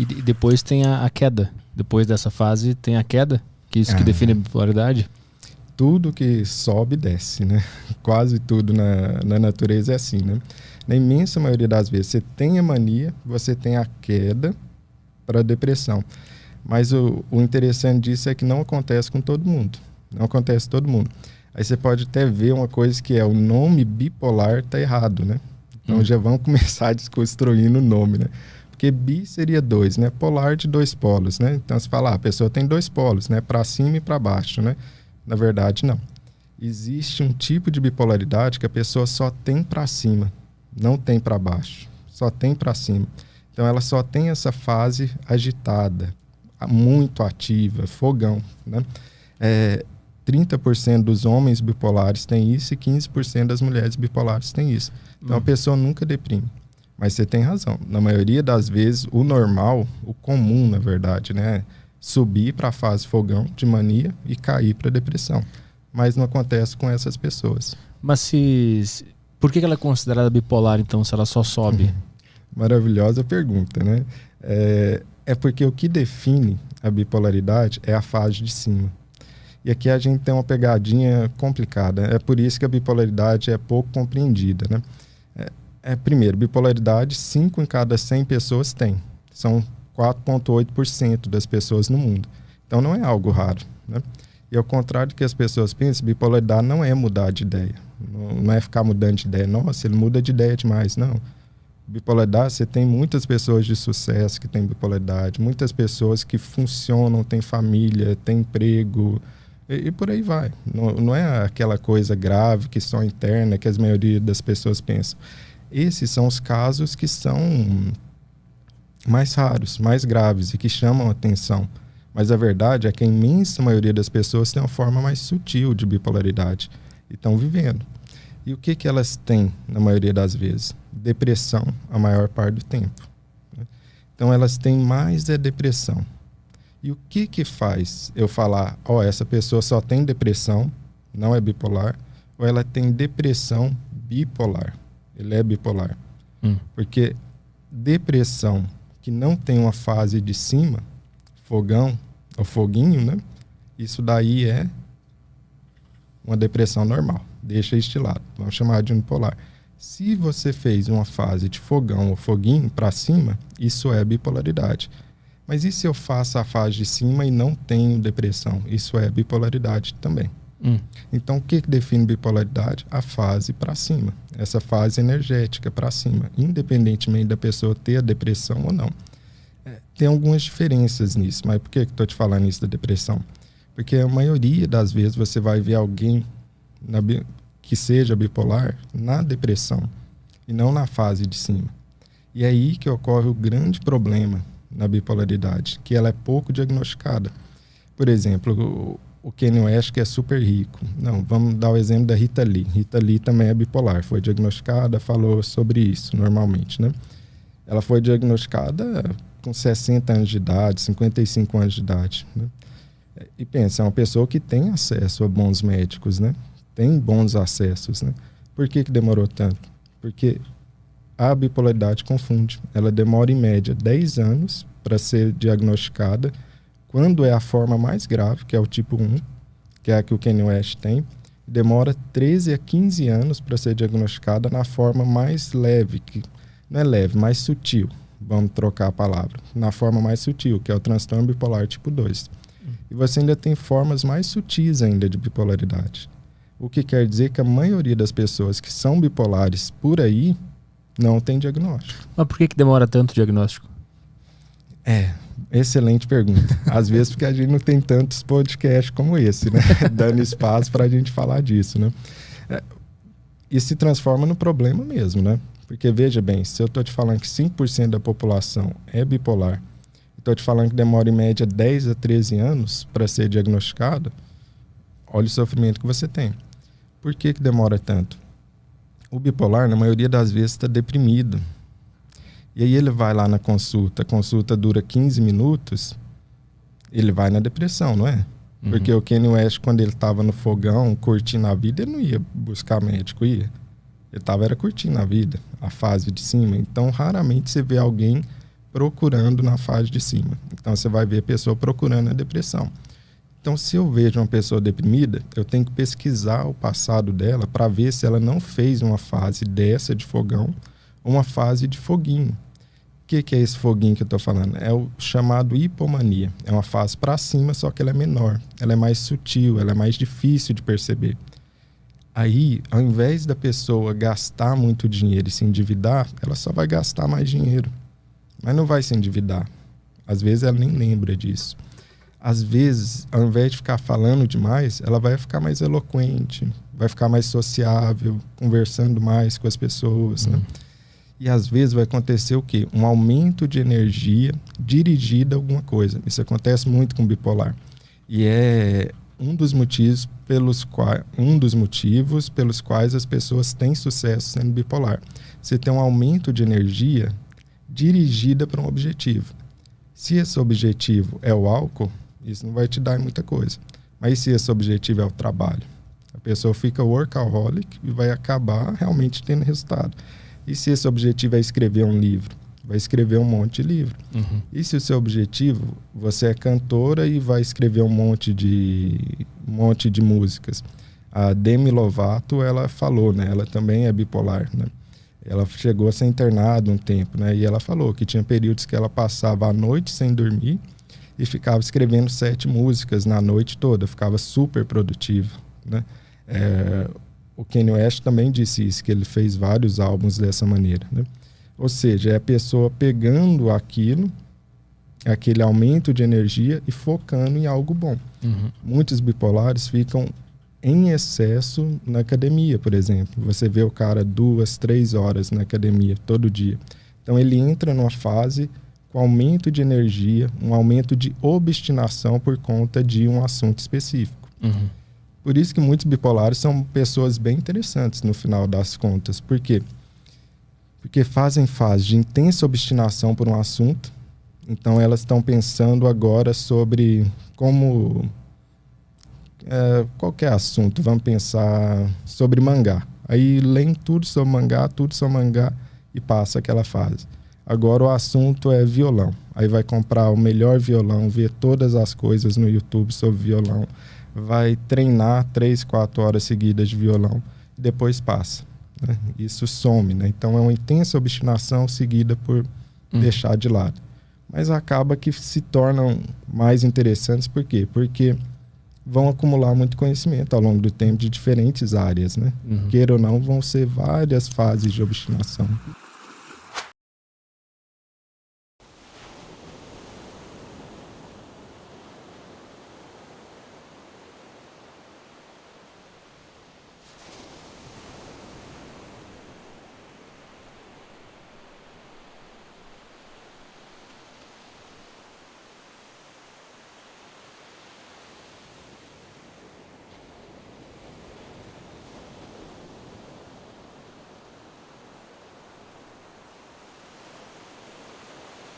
E depois tem a queda. Depois dessa fase tem a queda, que é isso que define a bipolaridade? Tudo que sobe, desce, né? Quase tudo na natureza é assim, né? Na imensa maioria das vezes, você tem a mania, você tem a queda para a depressão. Mas o interessante disso é que não acontece com todo mundo. Não acontece com todo mundo. Aí você pode até ver uma coisa que é o nome bipolar tá errado, né? Então já vamos começar desconstruindo o nome, né? Porque bi seria 2, né? Polar de 2 polos, né? Então você fala, a pessoa tem 2 polos, né? Para cima e para baixo, né? Na verdade, não. Existe um tipo de bipolaridade que a pessoa só tem para cima, não tem para baixo, só tem para cima. Então ela só tem essa fase agitada, muito ativa, fogão, né? 30% dos homens bipolares têm isso e 15% das mulheres bipolares têm isso. Então a pessoa nunca deprime. Mas você tem razão. Na maioria das vezes, o normal, o comum, na verdade, né? Subir para a fase fogão de mania e cair para depressão. Mas não acontece com essas pessoas. Mas por que ela é considerada bipolar, então, se ela só sobe? Maravilhosa pergunta, né? É porque o que define a bipolaridade é a fase de cima. E aqui a gente tem uma pegadinha complicada. É por isso que a bipolaridade é pouco compreendida, né? Primeiro, bipolaridade, 5 em cada 100 pessoas têm. São 4,8% das pessoas no mundo. Então não é algo raro, né? E ao contrário do que as pessoas pensam, bipolaridade não é mudar de ideia. Não é ficar mudando de ideia. Nossa, ele muda de ideia demais. Não. Bipolaridade, você tem muitas pessoas de sucesso que têm bipolaridade, muitas pessoas que funcionam, têm família, têm emprego, e por aí vai. Não é aquela coisa grave que só interna, que a maioria das pessoas pensam. Esses são os casos que são mais raros, mais graves e que chamam a atenção. Mas a verdade é que a imensa maioria das pessoas tem uma forma mais sutil de bipolaridade e estão vivendo. E o que elas têm na maioria das vezes? Depressão a maior parte do tempo, né? Então elas têm mais depressão. E o que faz eu falar, essa pessoa só tem depressão, não é bipolar, ou ela tem depressão bipolar? Ele é bipolar. Porque depressão que não tem uma fase de cima, fogão ou foguinho, né? Isso daí é uma depressão normal. Deixa isso de lado. Vamos chamar de unipolar. Se você fez uma fase de fogão ou foguinho para cima, isso é bipolaridade. Mas e se eu faço a fase de cima e não tenho depressão? Isso é bipolaridade também. Então, o que define bipolaridade? A fase para cima. Essa fase energética para cima. Independentemente da pessoa ter a depressão ou não. Tem algumas diferenças nisso. Mas por que estou te falando isso da depressão? Porque a maioria das vezes você vai ver alguém que seja bipolar na depressão e não na fase de cima. E é aí que ocorre o grande problema na bipolaridade, que ela é pouco diagnosticada. Por exemplo, o Kanye West, que é super rico. Não, vamos dar o exemplo da Rita Lee. Rita Lee também é bipolar, foi diagnosticada, falou sobre isso normalmente, né? Ela foi diagnosticada com 60 anos de idade, 55 anos de idade, né? E pensa, é uma pessoa que tem acesso a bons médicos, né? Tem bons acessos, né? Por que demorou tanto? Porque a bipolaridade confunde. Ela demora em média 10 anos para ser diagnosticada. Quando é a forma mais grave, que é o tipo 1, que é a que o Kanye West tem, demora 13 a 15 anos para ser diagnosticada na forma mais leve, que não é leve, mais sutil. Vamos trocar a palavra. Na forma mais sutil, que é o transtorno bipolar tipo 2. E você ainda tem formas mais sutis ainda de bipolaridade. O que quer dizer que a maioria das pessoas que são bipolares por aí não tem diagnóstico. Mas por que demora tanto o diagnóstico? Excelente pergunta. Às vezes porque a gente não tem tantos podcasts como esse, né? Dando espaço para a gente falar disso, né? E se transforma no problema mesmo, né? Porque veja bem, se eu estou te falando que 5% da população é bipolar, estou te falando que demora em média 10 a 13 anos para ser diagnosticado, olha o sofrimento que você tem. Por que demora tanto? O bipolar, na maioria das vezes, está deprimido. E aí ele vai lá na consulta, a consulta dura 15 minutos, ele vai na depressão, não é? Porque o Kanye West, quando ele estava no fogão, curtindo a vida, ele não ia buscar médico, ia. Ele estava curtindo a vida, a fase de cima. Então, raramente você vê alguém procurando na fase de cima. Então você vai ver a pessoa procurando a depressão. Então, se eu vejo uma pessoa deprimida, eu tenho que pesquisar o passado dela para ver se ela não fez uma fase dessa de fogão ou uma fase de foguinho. O que é esse foguinho que eu estou falando? É o chamado hipomania. É uma fase para cima, só que ela é menor. Ela é mais sutil, ela é mais difícil de perceber. Aí, ao invés da pessoa gastar muito dinheiro e se endividar, ela só vai gastar mais dinheiro. Mas não vai se endividar. Às vezes ela nem lembra disso. Às vezes, ao invés de ficar falando demais, ela vai ficar mais eloquente, vai ficar mais sociável, conversando mais com as pessoas, né? E às vezes vai acontecer o quê? Um aumento de energia dirigida a alguma coisa. Isso acontece muito com bipolar. E é um dos motivos pelos quais as pessoas têm sucesso sendo bipolar. Você tem um aumento de energia dirigida para um objetivo. Se esse objetivo é o álcool, isso não vai te dar muita coisa. Mas se esse objetivo é o trabalho, a pessoa fica workaholic e vai acabar realmente tendo resultado. E se esse objetivo é escrever um livro, vai escrever um monte de livro. E se o seu objetivo, você é cantora e vai escrever um monte de músicas. A Demi Lovato, ela falou, né? Ela também é bipolar, né? Ela chegou a ser internada um tempo, né? E ela falou que tinha períodos que ela passava a noite sem dormir e ficava escrevendo 7 músicas na noite toda, ficava super produtiva, né? O Kanye West também disse isso, que ele fez vários álbuns dessa maneira, né? Ou seja, é a pessoa pegando aquilo, aquele aumento de energia e focando em algo bom. Muitos bipolares ficam em excesso na academia, por exemplo. Você vê o cara 2, 3 horas na academia todo dia. Então ele entra numa fase com aumento de energia, um aumento de obstinação por conta de um assunto específico. Por isso que muitos bipolares são pessoas bem interessantes no final das contas. Por quê? Porque fazem fase de intensa obstinação por um assunto. Então elas estão pensando agora sobre como... qualquer assunto, vamos pensar sobre mangá. Aí leem tudo sobre mangá e passa aquela fase. Agora o assunto é violão. Aí vai comprar o melhor violão, ver todas as coisas no YouTube sobre violão, vai treinar 3, 4 horas seguidas de violão e depois passa, né? Isso some, né? Então é uma intensa obstinação seguida por deixar de lado. Mas acaba que se tornam mais interessantes. Por quê? Porque vão acumular muito conhecimento ao longo do tempo de diferentes áreas, né? Queira ou não, vão ser várias fases de obstinação.